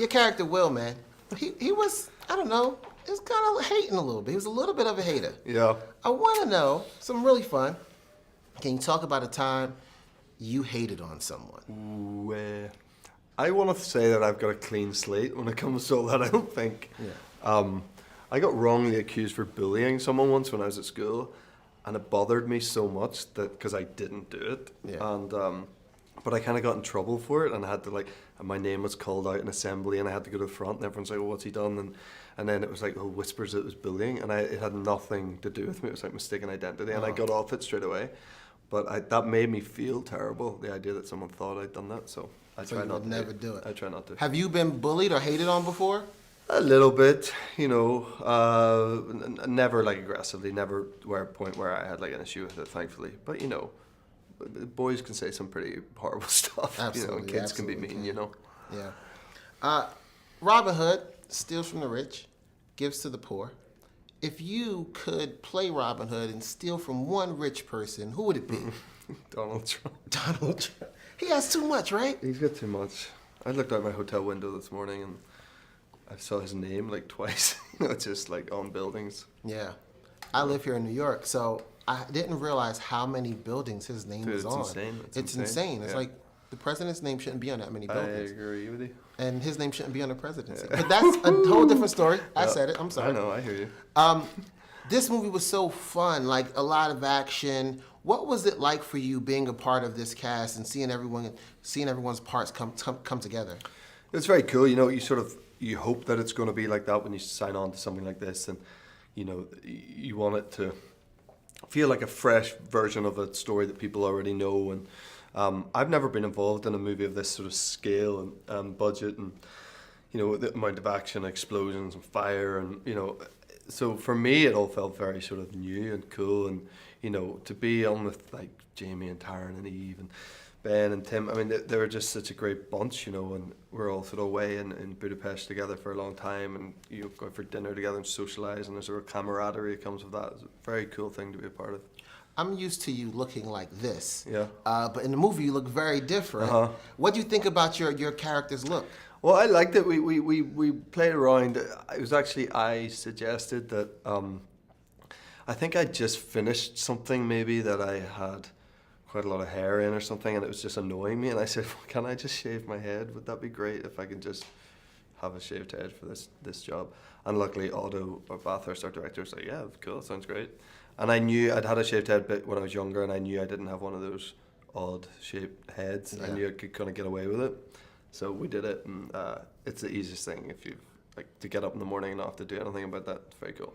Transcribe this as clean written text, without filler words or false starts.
Your character, Will, man, he was, I don't know, he was kind of hating a little bit. He was a little bit of a hater. Yeah. I want to know, something really fun. Can you talk about a time you hated on someone? Ooh, I want to say that I've got a clean slate when it comes to all that, I don't think. Yeah. I got wrongly accused for bullying someone once when I was at school, and it bothered me so much that because I didn't do it. Yeah. And but I kind of got in trouble for it, and I had to and my name was called out in assembly, and I had to go to the front, and everyone's like, "Oh, what's he done?" And then it was like, "Oh, whispers it was bullying," and it had nothing to do with me. It was like mistaken identity, and I got off it straight away. But that made me feel terrible, the idea that someone thought I'd done that. So I try not to. Never do it. I try not to. Have you been bullied or hated on before? A little bit, you know, never like aggressively, never where a point where I had like an issue with it, thankfully. But you know, boys can say some pretty horrible stuff. Absolutely, you know, and kids absolutely can be mean, you know. Yeah. Robin Hood steals from the rich, gives to the poor. If you could play Robin Hood and steal from one rich person, who would it be? Donald Trump. Donald Trump. He has too much, right? He's got too much. I looked out my hotel window this morning and I saw his name like twice. You know, just like on buildings. Yeah. I live here in New York, so I didn't realize how many buildings his name Dude, was on. Insane. It's insane. It's like the president's name shouldn't be on that many buildings. I agree with you. And his name shouldn't be on the presidency. Yeah. But that's a whole different story. I said it. I'm sorry. I know. I hear you. This movie was so fun, like a lot of action. What was it like for you being a part of this cast and seeing everyone's parts come together? It's very cool. You know, you hope that it's going to be like that when you sign on to something like this, and you know, you want it to feel like a fresh version of a story that people already know. And I've never been involved in a movie of this sort of scale and budget, and you know, the amount of action, explosions, and fire, and you know. So for me, it all felt very sort of new and cool, and you know, to be on with like Jamie and Taryn and Eve and Ben and Tim. I mean, they were just such a great bunch, you know, and we're all sort of away in Budapest together for a long time, and you know, go out for dinner together and socialise, and there's a real camaraderie that comes with that. It's a very cool thing to be a part of. I'm used to you looking like this. Yeah. But in the movie, you look very different. What do you think about your character's look? Well, I liked it. We played around. It was actually, I suggested that I think I just finished something maybe that I had quite a lot of hair in or something, and it was just annoying me. And I said, well, can I just shave my head? Would that be great if I can just have a shaved head for this job? And luckily, Otto, or B.e.h.r, our director, was like, yeah, cool, sounds great. And I knew I'd had a shaved head bit when I was younger, and I knew I didn't have one of those odd shaped heads. Yeah. I knew I could kind of get away with it. So we did it, and it's the easiest thing if you like to get up in the morning and not have to do anything about that. It's very cool.